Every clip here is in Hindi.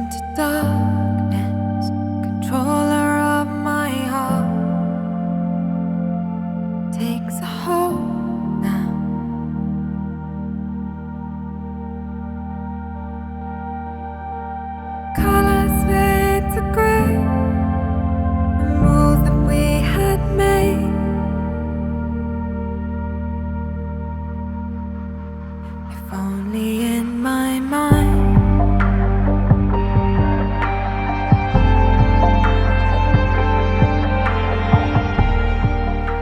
into darkness, controller of my heart takes a hold now. Colors fade to grey, the move that we had made. If only in my mind.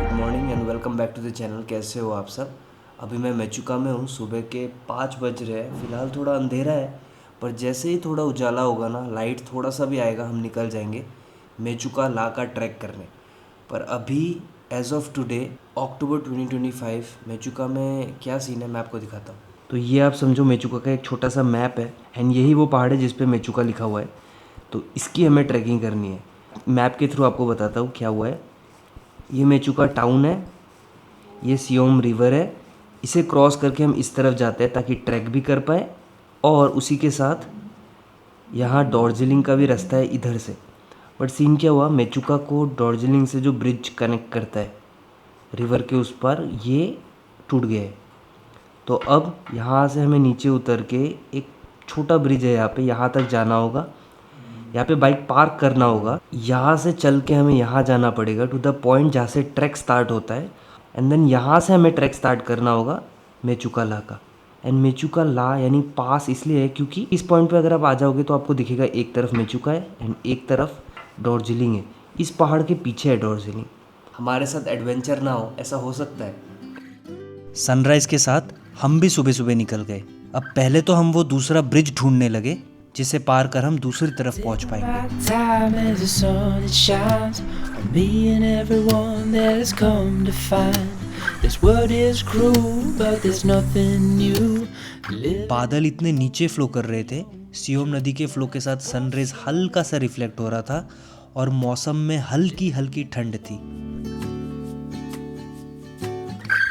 Good morning and welcome back to the channel. कैसे हो आप सब? अभी मैं मेचुका में हूँ। सुबह के 5 बज रहे हैं। फ़िलहाल थोड़ा अंधेरा है, पर जैसे ही थोड़ा उजाला होगा ना, लाइट थोड़ा सा भी आएगा, हम निकल जाएंगे मेचुका ला का ट्रैक करने। पर अभी एज ऑफ टुडे अक्टूबर 2025 मेचुका में क्या सीन है मैं आपको दिखाता हूँ। तो ये आप समझो मेचुका का एक छोटा सा मैप है एंड यही वो पहाड़ है जिस पे मेचुका लिखा हुआ है। तो इसकी हमें ट्रैकिंग करनी है। मैप के थ्रू आपको बताता हूँ क्या हुआ है। ये मेचुका टाउन है, ये सियोम रिवर है। इसे क्रॉस करके हम इस तरफ जाते हैं ताकि ट्रैक भी कर पाए, और उसी के साथ यहाँ दार्जिलिंग का भी रास्ता है इधर से। बट सीन क्या हुआ, मेचुका को दार्जिलिंग से जो ब्रिज कनेक्ट करता है रिवर के उस पार, ये टूट गया है। तो अब यहाँ से हमें नीचे उतर के एक छोटा ब्रिज है यहाँ तक जाना होगा। यहाँ पे बाइक पार्क करना होगा। यहाँ से चल के हमें यहाँ जाना पड़ेगा टू द पॉइंट जहाँ से ट्रैक स्टार्ट होता है, एंड देन यहाँ से हमें ट्रैक स्टार्ट करना होगा मेचुका ला का। एंड मेचुका ला यानी पास इसलिए है क्योंकि इस पॉइंट पे अगर आप आ जाओगे तो आपको दिखेगा एक तरफ मेचुका है एंड एक तरफ दार्जिलिंग है। इस पहाड़ के पीछे है दार्जिलिंग। हमारे साथ एडवेंचर ना हो ऐसा हो सकता है। सनराइज के साथ हम भी सुबह सुबह निकल गए। अब पहले तो हम वो दूसरा ब्रिज ढूंढने लगे जिसे पार कर हम दूसरी तरफ पहुंच पाएंगे। Time as the sun it shines on me and everyone that has come to find this world is cruel but there's nothing new. बादल इतने नीचे फ्लो कर रहे थे, सियोम नदी के फ्लो के साथ सनरेज हल्का सा रिफ्लेक्ट हो रहा था और मौसम में हल्की हल्की ठंड थी।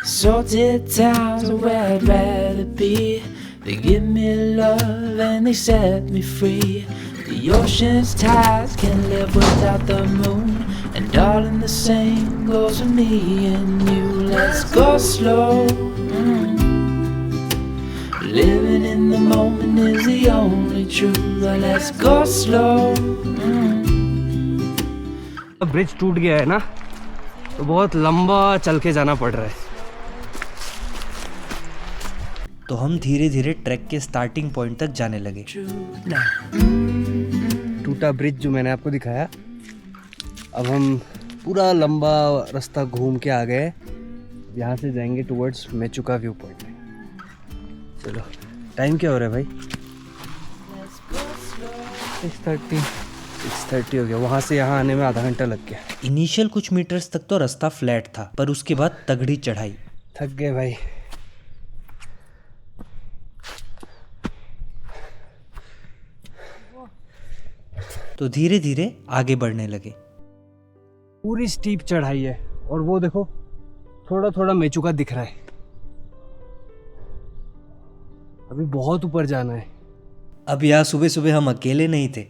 Salted towns are where I'd rather be. They give me love and they set me free. The ocean's tides can't live without the moon. And darling, the same goes for me and you. Let's go slow. Living in the moment is the only truth. Let's go slow. Bridge टूट गया है ना, तो बहुत लंबा चल के जाना पड़ रहा है। तो हम धीरे धीरे ट्रैक के स्टार्टिंग पॉइंट तक जाने लगे। टूटा ब्रिज जो मैंने आपको दिखाया, अब हम पूरा लंबा रास्ता घूम के आ गए। यहाँ से जाएंगे टुवर्ड्स मेचुका व्यू पॉइंट। चलो, टाइम क्या हो रहा है भाई? 6:30 हो गया। वहाँ से यहाँ आने में आधा घंटा लग गया। इनिशियल कुछ मीटर्स तक तो रास्ता फ्लैट था, पर उसके बाद तगड़ी चढ़ाई। थक गए भाई। तो धीरे धीरे आगे बढ़ने लगे। पूरी स्टीप चढ़ाई है और वो देखो थोड़ा थोड़ा मेचुका दिख रहा है। अभी बहुत ऊपर जाना है। अब यहाँ सुबह सुबह हम अकेले नहीं थे,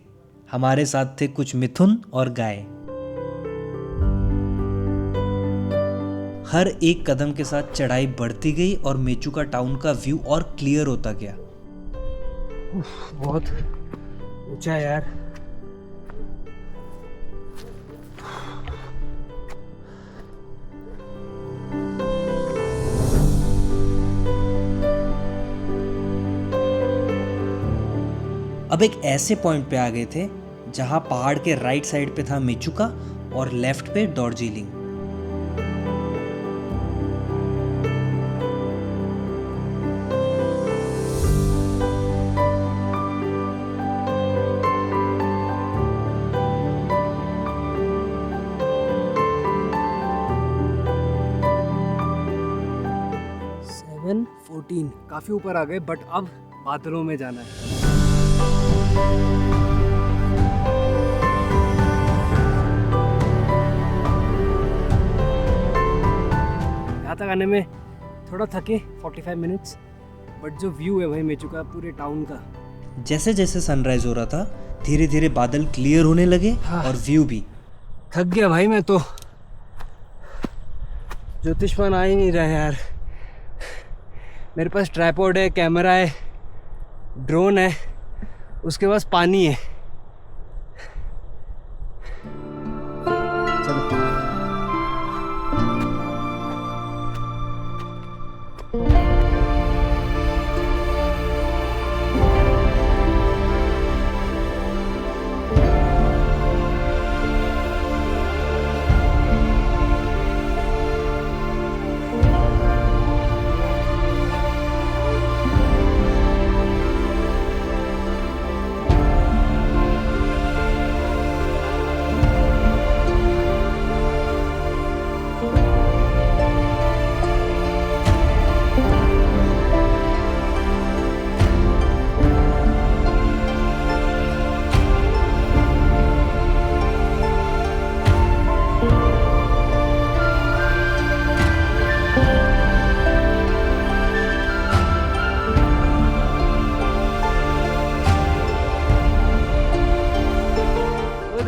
हमारे साथ थे कुछ मिथुन और गाय। हर एक कदम के साथ चढ़ाई बढ़ती गई और मेचुका टाउन का व्यू और क्लियर होता गया। बहुत ऊंचा है यार। अब एक ऐसे पॉइंट पे आ गए थे जहां पहाड़ के राइट साइड पे था मेचुका और लेफ्ट पे दार्जिलिंग। काफी ऊपर आ गए, बट अब बादलों में जाना है। यहाँ तक आने में थोड़ा थके 45 मिनट्स, बट जो व्यू है भाई मेचुका पूरे टाउन का जैसे जैसे सनराइज हो रहा था धीरे धीरे बादल क्लियर होने लगे और व्यू भी। थक गया भाई मैं तो, ज्योतिषमान आ ही नहीं रहा है यार। मेरे पास ट्राइपॉड है, कैमरा है, ड्रोन है, उसके पास पानी है। चलो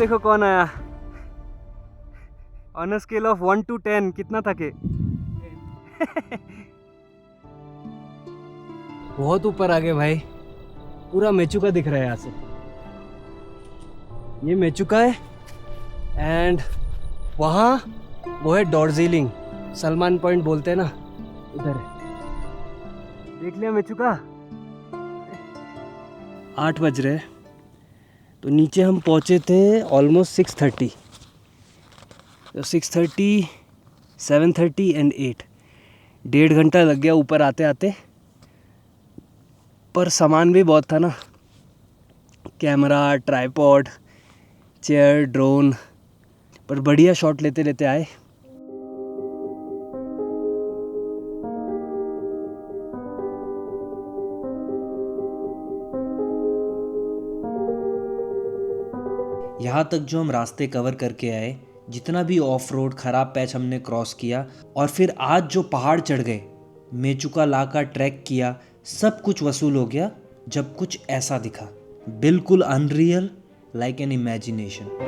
देखो कौन आया। On a scale of 1 to 10 कितना थके? बहुत ऊपर आ गए भाई, पूरा मेचुका दिख रहा है यहाँ से। ये मेचुका है एंड वहाँ वो है दार्जिलिंग, सलमान पॉइंट बोलते हैं ना, उधर है। देख लिया मेचुका। 8 बज रहे, तो नीचे हम पहुँचे थे ऑलमोस्ट 6:30। तो 6:30, 7:30 एंड 8, 1.5 घंटा लग गया ऊपर आते आते। पर सामान भी बहुत था ना, कैमरा, ट्राइपॉड, चेयर, ड्रोन, पर बढ़िया शॉट लेते लेते आए। यहाँ तक जो हम रास्ते कवर करके आए, जितना भी ऑफ रोड खराब पैच हमने क्रॉस किया, और फिर आज जो पहाड़ चढ़ गए, मेचुका ला का ट्रैक किया, सब कुछ वसूल हो गया जब कुछ ऐसा दिखा, बिल्कुल अनरियल, लाइक एन इमेजिनेशन।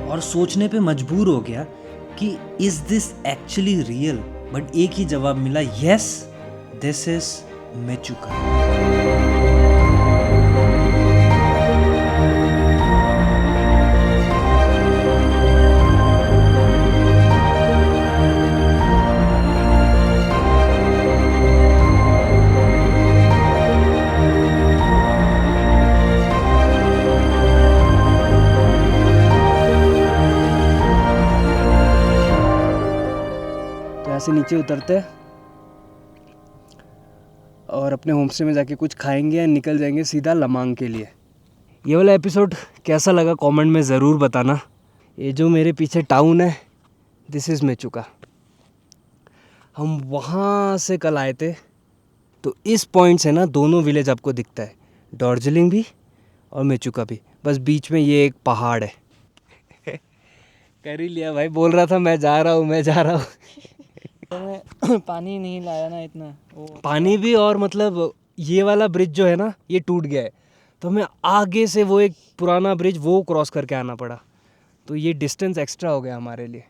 और सोचने पे मजबूर हो गया कि is this actually real, but एक ही जवाब मिला, यस दिस इज मेचुका। से नीचे उतरते हैं और अपने होमस्टे में जाके कुछ खाएंगे या निकल जाएंगे सीधा लमांग के लिए। ये वाला एपिसोड कैसा लगा कमेंट में ज़रूर बताना। ये जो मेरे पीछे टाउन है, दिस इज़ मेचुका। हम वहाँ से कल आए थे, तो इस पॉइंट से ना दोनों विलेज आपको दिखता है, दार्जिलिंग भी और मेचुका भी, बस बीच में ये एक पहाड़ है। कर ही लिया भाई, बोल रहा था मैं जा रहा हूँ, मैं जा रहा हूँ। पानी नहीं लाया ना इतना, पानी भी, और मतलब ये वाला ब्रिज जो है ना, ये टूट गया है, तो हमें आगे से वो एक पुराना ब्रिज वो क्रॉस करके आना पड़ा, तो ये डिस्टेंस एक्स्ट्रा हो गया हमारे लिए।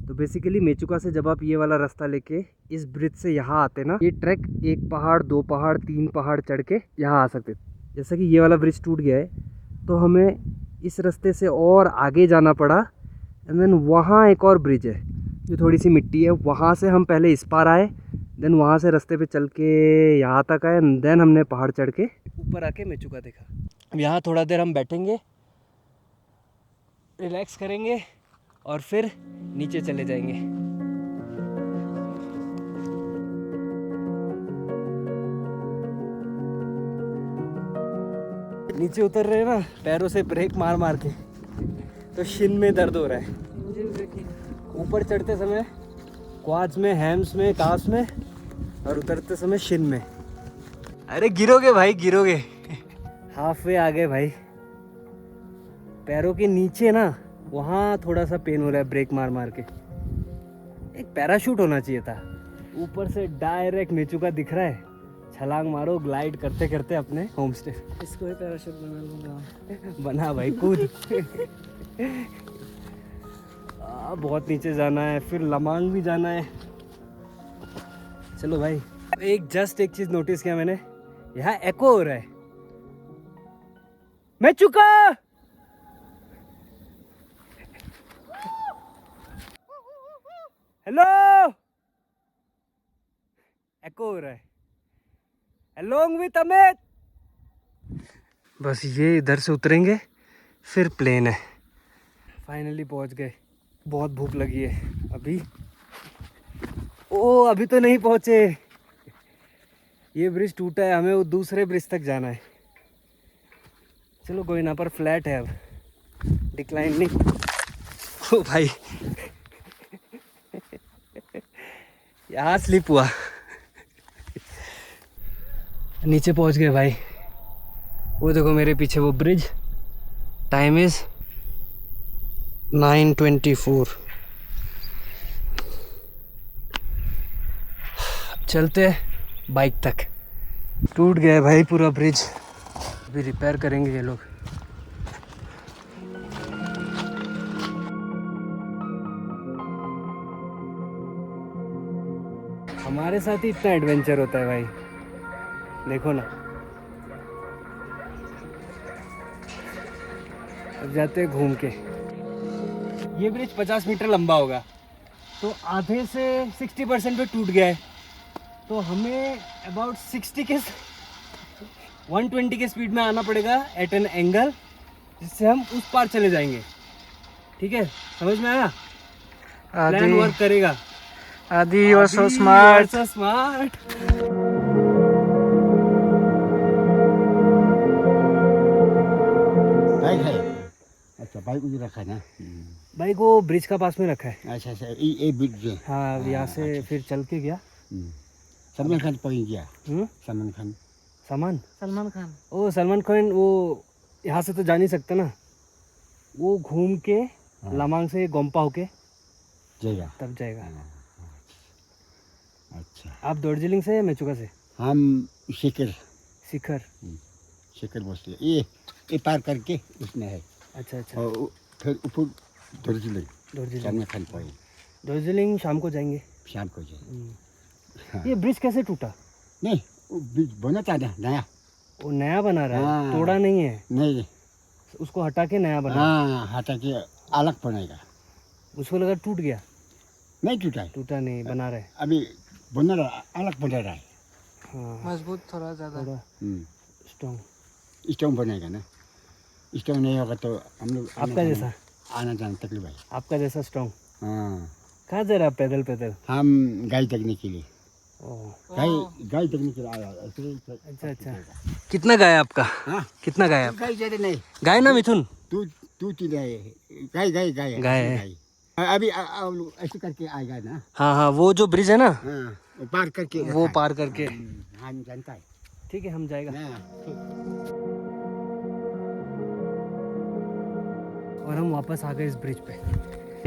तो बेसिकली मेचुका से जब आप ये वाला रास्ता लेके इस ब्रिज से यहाँ आते ना, ये ट्रैक 1 पहाड़ 2 पहाड़ 3 पहाड़ चढ़ के यहाँ आ सकते। जैसा कि ये वाला ब्रिज टूट गया है, तो हमें इस रास्ते से और आगे जाना पड़ा, एंड देन वहाँ एक और ब्रिज है जो थोड़ी सी मिट्टी है, वहाँ से हम पहले इस पार आए, देन वहाँ से रास्ते पे चल के यहाँ तक आए, देन हमने पहाड़ चढ़ के ऊपर आके मेचुका देखा। अब यहाँ थोड़ा देर हम बैठेंगे, रिलैक्स करेंगे और फिर नीचे चले जाएंगे। नीचे उतर रहे हैं ना पैरों से ब्रेक मार मार के, तो शिन में दर्द हो रहा है। ऊपर चढ़ते समय क्वाड्स में, हैम्स में, काफ्स में, और उतरते समय शिन में। अरे गिरोगे भाई, गिरोगे। हाफ वे आ गए भाई। पैरों के नीचे ना वहाँ थोड़ा सा पेन हो रहा है ब्रेक मार मार के। एक पैराशूट होना चाहिए था। ऊपर से डायरेक्ट मेचुका दिख रहा है, छलांग मारो ग्लाइड करते करते अपने होम स्टे। इसको ही पैराशूट बना लूँगा। बना भाई, कूद। बहुत नीचे जाना है, फिर लमांग भी जाना है। चलो भाई। एक चीज नोटिस किया मैंने, यहाँ एको हो रहा है। मेचुका, हेलो, एको हो रहा है। Along with Amit. बस ये इधर से उतरेंगे, फिर प्लेन है। फाइनली पहुंच गए। बहुत भूख लगी है अभी। ओ अभी तो नहीं पहुंचे, ये ब्रिज टूटा है, हमें वो दूसरे ब्रिज तक जाना है। चलो कोई ना, पर फ्लैट है अब, डिक्लाइन नहीं। ओ भाई यहाँ स्लिप हुआ। नीचे पहुंच गए भाई। वो देखो मेरे पीछे वो ब्रिज। Time is 9:24। चलते बाइक तक। टूट गया भाई पूरा ब्रिज, अभी रिपेयर करेंगे ये लोग। हमारे साथ ही इतना एडवेंचर होता है भाई, देखो ना। अब जाते हैं घूम के। ये ब्रिज 50 मीटर लंबा होगा, तो आधे से 60% पे टूट गया है। तो हमें अबाउट 120 के स्पीड में आना पड़ेगा एट एन एंगल, जिससे हम उस पार चले जाएंगे। ठीक है, समझ में आया? प्लान वर्क करेगा। Adi you are so smart, so smart. Bike है? अच्छा, बाइक मुझे रखा है ना। बाइक वो ब्रिज का पास में रखा है। अच्छा, ये ब्रिज है। हाँ, यहाँ से अच्छा। फिर चल के गया। सलमान खान पकड़ गया। सलमान खान। सलमान खान। ओ सलमान खान, वो यहाँ से तो जा नहीं सकता ना, वो घूम के लमांग से गोम्पा होके जाएगा, तब जाएगा। अच्छा, आप दार्जिलिंग से या मेचुका से? हम शिखर शिखर बसते। ये पार करके उसमें है। अच्छा अच्छा। और फिर ऊपर दार्जिलिंग। सलमान खान पॉइंट। दार्जिलिंग शाम को जाएंगे। शाम को जाएंगे। हाँ। ये ब्रिज कैसे टूटा? नहीं, वो ब्रिज बना था ना नया। वो नया बना रहा है, हाँ। तोड़ा नहीं है। नहीं, उसको हटा के नया बना। हाँ, हटा के अलग बनाएगा। उसको लगा टूट गया। नहीं टूटा है, टूटा नहीं, बना रहे। अभी बना रहा, अलग बना रहा है। हाँ, मजबूत थोड़ा ज़्यादा। स्ट्रॉन्ग बनेगा ना। स्ट्रॉन्ग नहीं होगा तो हम लोग आपका जैसा आना जाना तकलीफ है। आपका जैसा स्ट्रॉन्ग। हाँ, कहाँ जा रहे आप? पैदल पैदल? हम गाय तकने के लिए। ओह, गाय तकने के लिए आया। अच्छा अच्छा। कितना गाय है आपका? हाँ, कितना गाय है आपका? गाय ज़्यादा नहीं। गाय ना मिथुन? तू चीज़ है। गाय है। अभी ऐसे करके आएगा ना। हाँ हाँ, वो जो ब्रिज है ना, हाँ, वो पार करके वो पार करके। हम जानता है। ठीक है, हम जाएगा। और हम वापस आ गए इस ब्रिज पे।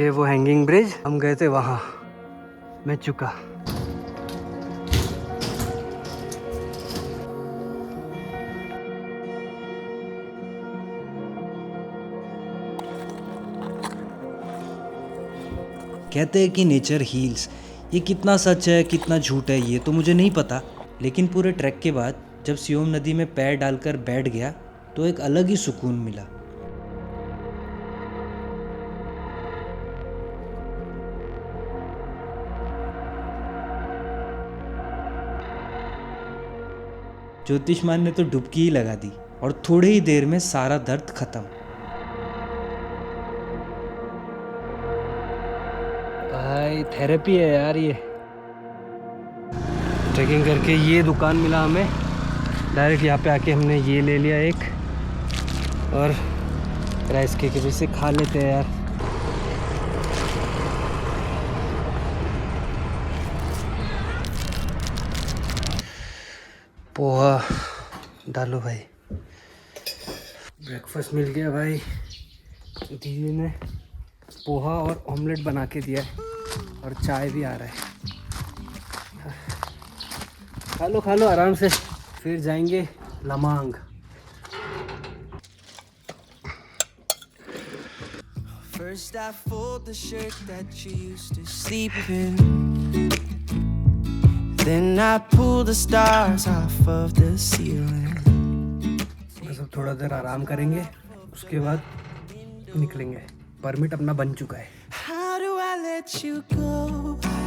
ये वो हैंगिंग ब्रिज, हम गए थे वहाँ मेचुका। कहते हैं कि नेचर हील्स। ये कितना सच है कितना झूठ है ये तो मुझे नहीं पता, लेकिन पूरे ट्रैक के बाद जब सियोम नदी में पैर डालकर बैठ गया तो एक अलग ही सुकून मिला। ज्योतिषमान ने तो डुबकी ही लगा दी और थोड़े ही देर में सारा दर्द खत्म। भाई थेरेपी है यार ये। ट्रैकिंग करके ये दुकान मिला हमें, डायरेक्ट यहाँ पे आके हमने ये ले लिया एक और राइस केक भी से खा लेते हैं यार। पोहा डालो भाई। ब्रेकफास्ट मिल गया भाई। दीदी ने पोहा और ऑमलेट बना के दिया है और चाय भी आ रहा है। खा लो आराम से, फिर जाएंगे लमांग। First I fold the shirt that you used to sleep in. Then I pull the stars off of the ceiling. बस अब थोड़ा देर आराम करेंगे, उसके बाद निकलेंगे। परमिट अपना बन चुका है। How do I let you go?